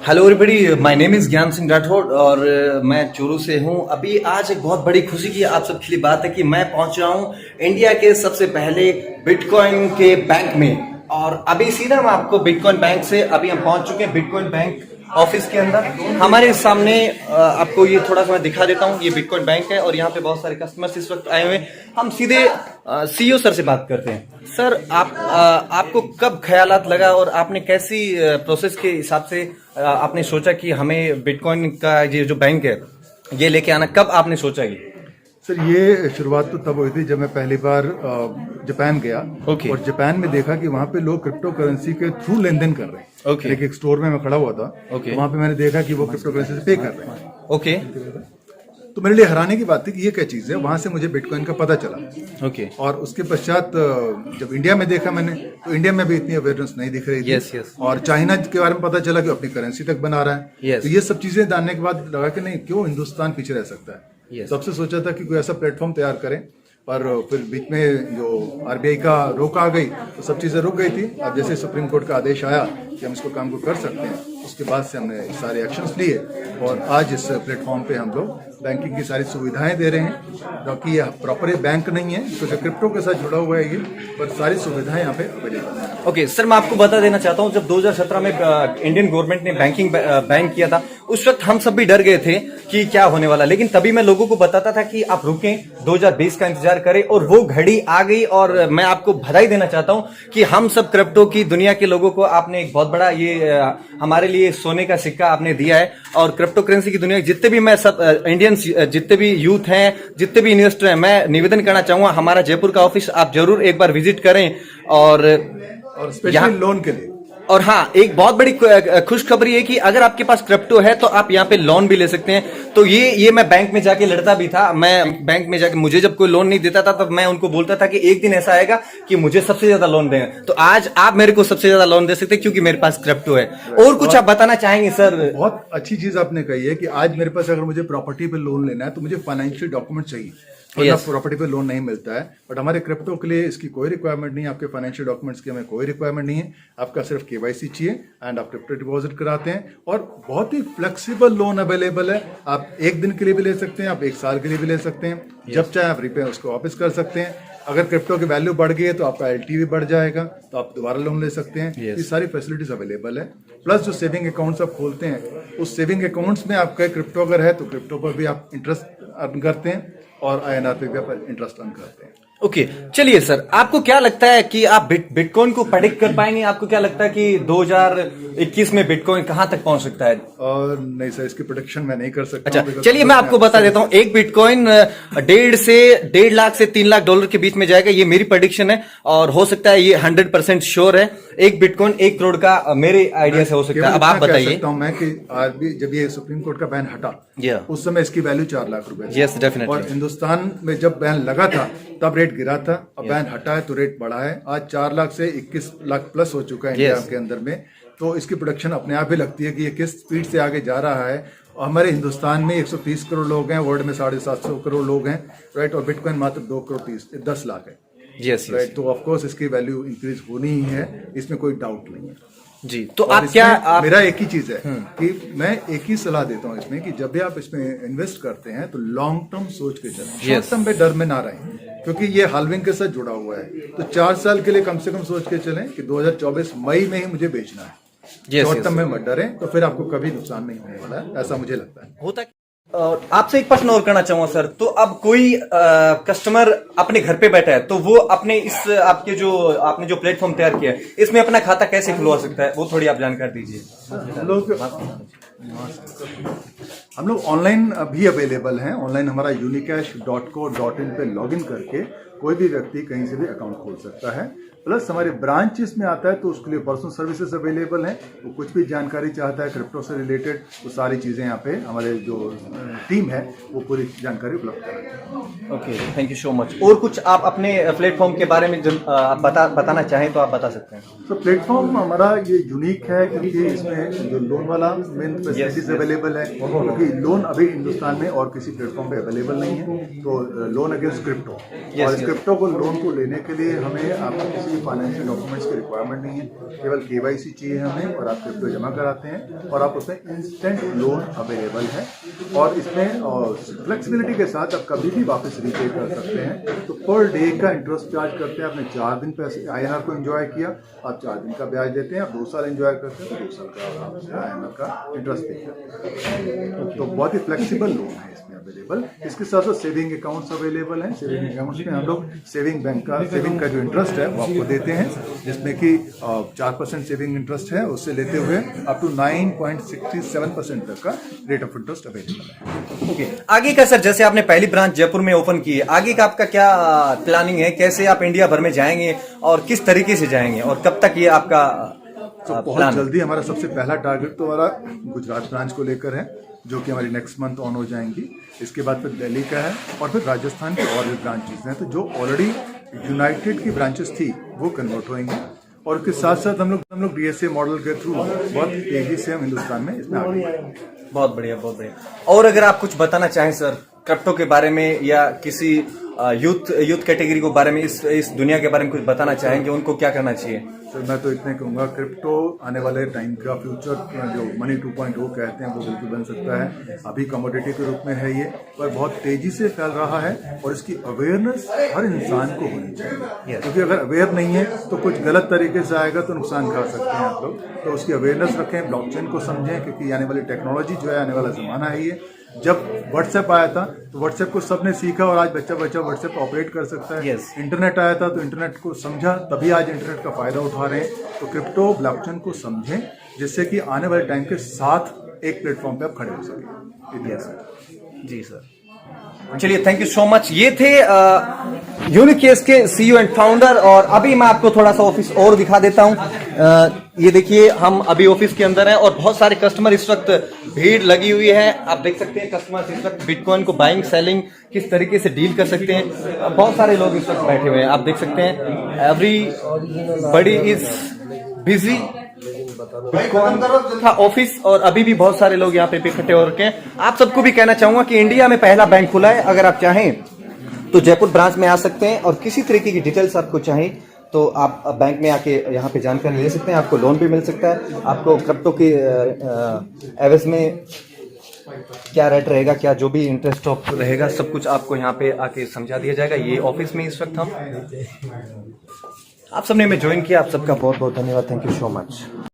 Hello everybody, my name is ज्ञान सिंह राठौड़ और मैं चूरू से हूं। अभी आज एक बहुत बड़ी खुशी की आप सबके लिए बात है कि मैं पहुंच रहा हूं इंडिया के सबसे पहले बिटकॉइन के बैंक में। और अभी सीधा मैं आपको बिटकॉइन बैंक से अभी हम पहुंच चुके हैं बिटकॉइन बैंक ऑफिस के अंदर। हमारे सामने आपको ये थोड़ा सा मैं दिखा देता हूँ, ये बिटकॉइन बैंक है और यहाँ पे बहुत सारे कस्टमर्स इस वक्त आए हुए हैं। हम सीधे सीईओ सर से बात करते हैं। सर, आपको कब ख्यालात लगा और आपने कैसी प्रोसेस के हिसाब से आपने सोचा कि हमें बिटकॉइन का ये जो बैंक है ये लेके आना, कब आपने सोचा ये? सर, ये शुरुआत तो तब हुई थी जब मैं पहली बार जापान गया। और जापान में देखा कि वहाँ पे लोग क्रिप्टो करेंसी के थ्रू लेन देन कर रहे हैं। एक स्टोर में मैं खड़ा हुआ था, तो वहाँ पे मैंने देखा कि वो क्रिप्टो करेंसी से पे कर रहे हैं। तो मेरे लिए हैरानी की बात थी कि ये क्या चीज़ है। वहाँ से मुझे बिटकॉइन का पता चला। और उसके पश्चात जब इंडिया में देखा मैंने, तो इंडिया में भी इतनी अवेयरनेस नहीं दिख रही थी। और चाइना के बारे में पता चला कि अपनी करेंसी तक बना रहा है। तो ये सब चीजें जानने के बाद लगा कि नहीं, क्यों हिंदुस्तान पीछे रह सकता है। सबसे सोचा था कि कोई ऐसा प्लेटफॉर्म तैयार करें, पर फिर बीच में जो आरबीआई का रोक आ गई तो सब चीजें रुक गई थी। अब जैसे सुप्रीम कोर्ट का आदेश आया कि हम इसको काम को कर सकते हैं, उसके बाद से हमने सारे एक्शंस लिए और आज इस प्लेटफॉर्म पे हम लोग बैंकिंग की सारी सुविधाएं दे रहे हैं। क्योंकि ये प्रॉपर बैंक नहीं है, तो जो क्रिप्टो के साथ जुड़ा हुआ है ये, पर सारी सुविधाएं यहाँ पे अवेलेबल है। सर, मैं आपको बता देना चाहता हूँ, जब 2017 में इंडियन गवर्नमेंट ने बैंकिंग बैन किया था, उस वक्त हम सब भी डर गए थे कि क्या होने वाला। लेकिन तभी मैं लोगों को बताता था कि आप रुकें, 2020 का इंतजार करें, और वो घड़ी आ गई। और मैं आपको बधाई देना चाहता हूँ कि हम सब क्रिप्टो की दुनिया के लोगों को आपने एक बहुत बड़ा ये हमारे लिए सोने का सिक्का आपने दिया है। और क्रिप्टो करेंसी की दुनिया जितने भी मैं सब इंडियन जितने भी यूथ हैं, जितने भी इन्वेस्टर हैं, मैं निवेदन करना चाहूंगा हमारा जयपुर का ऑफिस आप जरूर एक बार विजिट करें। और स्पेशली लोन के लिए। और हाँ, एक बहुत बड़ी खुशखबरी है कि अगर आपके पास क्रिप्टो है तो आप यहाँ पे लोन भी ले सकते हैं। तो ये मैं बैंक में जाके लड़ता भी था। मैं बैंक में जाके, मुझे जब कोई लोन नहीं देता था तब मैं उनको बोलता था कि एक दिन ऐसा आएगा कि मुझे सबसे ज्यादा लोन दें। तो आज आप मेरे को सबसे ज्यादा लोन दे सकते हैं क्योंकि मेरे पास क्रिप्टो है। और कुछ आप बताना चाहेंगे सर? बहुत अच्छी चीज आपने कही है कि आज मेरे पास अगर मुझे प्रॉपर्टी पे लोन लेना है तो मुझे फाइनेंशियल डॉक्यूमेंट चाहिए। प्रॉपर्टी पे लोन नहीं मिलता है, बट हमारे क्रिप्टो के लिए इसकी कोई रिक्वायरमेंट नहीं है। आपके फाइनेंशियल डॉक्यूमेंट्स की हमें कोई रिक्वायरमेंट नहीं है। आपका सिर्फ केवाईसी चाहिए एंड आप क्रिप्टो डिपॉजिट कराते हैं। और बहुत ही फ्लेक्सिबल लोन अवेलेबल है। आप एक दिन के लिए भी ले सकते हैं, आप एक साल के लिए भी ले सकते हैं। जब चाहे आप रिपे उसको वापस कर सकते हैं। अगर क्रिप्टो की वैल्यू बढ़ गई है तो आपका एलटीवी बढ़ जाएगा, तो आप दोबारा लोन ले सकते हैं। ये सारी फैसिलिटीज अवेलेबल है। प्लस जो सेविंग अकाउंट्स आप खोलते हैं, उस सेविंग अकाउंट्स में आपका क्रिप्टो अगर है तो क्रिप्टो पर भी आप इंटरेस्ट अर्न करते हैं और INR पे भी आप इंटरेस्ट अर्न करते हैं। चलिए सर, आपको क्या लगता है कि आप बिटकॉइन को प्रेडिक्ट कर पाएंगे? आपको क्या लगता है कि 2021 में बिटकॉइन कहां तक पहुंच सकता है? और नहीं सर, इसकी प्रोडिक्शन मैं नहीं कर सकता। अच्छा, चलिए मैं आपको बता देता हूं। एक बिटकॉइन 1.5 लाख से 3 लाख डॉलर के बीच में जाएगा, ये मेरी प्रेडिक्शन है। और हो सकता है ये 100% श्योर है। एक बिटकॉइन 1 करोड़ का मेरे आइडिया से हो सकता है। अब आप बताइए। मैं कि आज भी जब ये सुप्रीम कोर्ट का बैन हटा, उस समय इसकी वैल्यू 4 लाख रुपए। Yes, definitely. और हिंदुस्तान में जब बैन लगा था तब रेट गिरा था, अब बैन हटा है तो रेट बढ़ा है। आज 4 लाख से 21 लाख प्लस हो चुका है इंडिया के अंदर में। तो इसकी प्रोडक्शन अपने आप ही लगती है कि ये किस स्पीड से आगे जा रहा है। हमारे हिंदुस्तान में 130 करोड़ लोग हैं, वर्ल्ड में 750 करोड़ लोग हैं, राइट। और बिटकॉइन मात्र 10 लाख है, राइट। तो ऑफकोर्स इसकी वैल्यू इंक्रीज होनी ही है, इसमें कोई डाउट नहीं है जी। तो आप मेरा एक ही चीज है कि मैं एक ही सलाह देता हूं इसमें कि जब भी आप इसमें इन्वेस्ट करते हैं तो लॉन्ग टर्म सोच के चलें। शॉर्ट टर्म पे डर में ना रहें, क्योंकि ये हाल्विंग के साथ जुड़ा हुआ है। तो 4 साल के लिए कम से कम सोच के चलें कि 2024 मई में ही मुझे बेचना है। शॉर्ट टर्म में मत डरें, तो फिर आपको कभी नुकसान नहीं होने वाला है, ऐसा मुझे लगता है। होता है। आपसे एक प्रश्न और करना चाहूंगा सर। तो अब कोई कस्टमर अपने घर पे बैठा है तो वो अपने इस आपने जो प्लेटफॉर्म तैयार किया है इसमें अपना खाता कैसे खुलवा सकता है, वो थोड़ी आप जानकारी दीजिए। हम लोग ऑनलाइन भी अवेलेबल हैं। ऑनलाइन हमारा unicash.co.in पे लॉगिन करके कोई भी व्यक्ति कहीं से भी अकाउंट खोल सकता है। प्लस हमारे ब्रांचेस में आता है तो उसके लिए पर्सनल सर्विसेज अवेलेबल हैं। वो कुछ भी जानकारी चाहता है क्रिप्टो से रिलेटेड, वो सारी चीजें यहाँ पे हमारे जो टीम है वो पूरी जानकारी उपलब्ध कराएगी। Okay, thank you so much. और कुछ आप अपने प्लेटफॉर्म के बारे में आप बताना चाहें तो आप बता सकते हैं। तो प्लेटफॉर्म हमारा ये यूनिक है क्योंकि इसमें जो लोन वाला मेन फैसिलिटीज अवेलेबल है, क्योंकि लोन अभी हिंदुस्तान में और किसी प्लेटफॉर्म पे अवेलेबल नहीं है। तो लोन अगेंस्ट क्रिप्टो, और इसके क्रिप्टो को लोन को लेने के लिए हमें आपको किसी भी फाइनेंशियल डॉक्यूमेंट्स की रिक्वायरमेंट नहीं है, केवल KYC चाहिए हमें और आप क्रिप्टो जमा कराते हैं और आप उसमें इंस्टेंट लोन अवेलेबल है और इसमें फ्लेक्सिबिलिटी के साथ आप कभी भी वापस रीपे कर सकते हैं। तो पर डे का इंटरेस्ट चार्ज करते हैं। आपने 4 दिन पैसे INR को एंजॉय किया, आप 4 दिन का ब्याज देते हैं। आप 2 साल एंजॉय करते हैं तो 2 साल का आप INR का इंटरेस्ट देते हैं। तो बहुत ही फ्लेक्सिबल लोन है इसमें अवेलेबल। इसके साथ साथ सेविंग अकाउंट्स अवेलेबल हैं। सेविंग अकाउंट्स में हम लोग सेविंग का जो इंटरेस्ट है वो आपको देते हैं, जिसमें कि 4% सेविंग इंटरेस्ट है, उससे लेते हुए अप टू 9.67% तक का रेट ऑफ इंटरेस्ट अवेलेबल है। ओके, आगे का सर, जैसे आपने पहली ब्रांच जयपुर में ओपन की है, आगे का आपका क्या प्लानिंग है? कैसे आप इंडिया भर में जाएंगे और किस तरीके से जाएंगे और कब तक ये आपका तो बहुत जल्दी हमारा सबसे पहला टारगेट तो हमारा गुजरात ब्रांच को लेकर है, जो कि हमारी नेक्स्ट मंथ ऑन हो जाएंगी। इसके बाद फिर दिल्ली का है और फिर राजस्थान की और भी ब्रांचेस हैं। तो जो ऑलरेडी यूनाइटेड की ब्रांचेस थी वो कन्वर्ट होंगी और उसके साथ साथ हम लोग DSA मॉडल के थ्रू बहुत तेजी से हम हिंदुस्तान में इसमें आगे बढ़ेंगे। बहुत बढ़िया, बहुत बढ़िया। और अगर आप कुछ बताना चाहें सर क्रिप्टो के बारे में या किसी यूथ कैटेगरी के बारे में, इस दुनिया के बारे में कुछ बताना चाहेंगे, उनको क्या करना चाहिए? सर मैं तो इतने कहूँगा, क्रिप्टो आने वाले टाइम का फ्यूचर जो मनी 2.0 कहते हैं वो बिल्कुल बन सकता है। अभी कमोडिटी के रूप में है ये, पर बहुत तेजी से फैल रहा है और इसकी अवेयरनेस हर इंसान को होनी चाहिए। क्योंकि अगर अवेयर नहीं है तो कुछ गलत तरीके से आएगा तो नुकसान खा सकते हैं आप लोग। तो उसकी अवेयरनेस रखें, ब्लॉकचेन को समझें, क्योंकि आने वाली टेक्नोलॉजी जो है, आने वाला जमाना है ये। जब व्हाट्सएप आया था तो व्हाट्सएप को सबने सीखा और आज बच्चा व्हाट्सएप ऑपरेट कर सकता है। इंटरनेट आया था तो इंटरनेट को समझा, तभी आज इंटरनेट का फायदा उठा रहे हैं। तो क्रिप्टो ब्लॉकचेन को समझें, जिससे कि आने वाले टाइम के साथ एक प्लेटफॉर्म पे आप खड़े हो सकें। जी सर, चलिए, थैंक यू सो मच। ये थे यूनिकेस के CEO एंड फाउंडर। और अभी मैं आपको थोड़ा सा ऑफिस और दिखा देता हूं। ये देखिए, हम अभी ऑफिस के अंदर हैं और बहुत सारे कस्टमर इस वक्त भीड़ लगी हुई है। आप देख सकते हैं कस्टमर इस वक्त बिटकॉइन को बाइंग सेलिंग किस तरीके से डील कर सकते हैं। बहुत सारे लोग इस वक्त बैठे हुए हैं, आप देख सकते हैं। Everybody is busy. बिटकॉइन का ऑफिस और अभी भी बहुत सारे लोग यहाँ पे इकट्ठे हो रखे हैं। आप सबको भी कहना चाहूंगा कि इंडिया में पहला बैंक खुला है। अगर आप चाहें तो जयपुर ब्रांच में आ सकते हैं और किसी तरीके की डिटेल्स आपको चाहिए तो आप बैंक में आके यहाँ पे जानकारी ले सकते हैं। आपको लोन भी मिल सकता है। आपको क्रिप्टो के एवज में क्या रेट रहेगा, क्या जो भी इंटरेस्ट ऑफ रहेगा, सब कुछ आपको यहाँ पे आके समझा दिया जाएगा। ये ऑफिस में इस वक्त हम, आप सबने हमें ज्वाइन किया, आप सबका बहुत बहुत धन्यवाद। Thank you so much.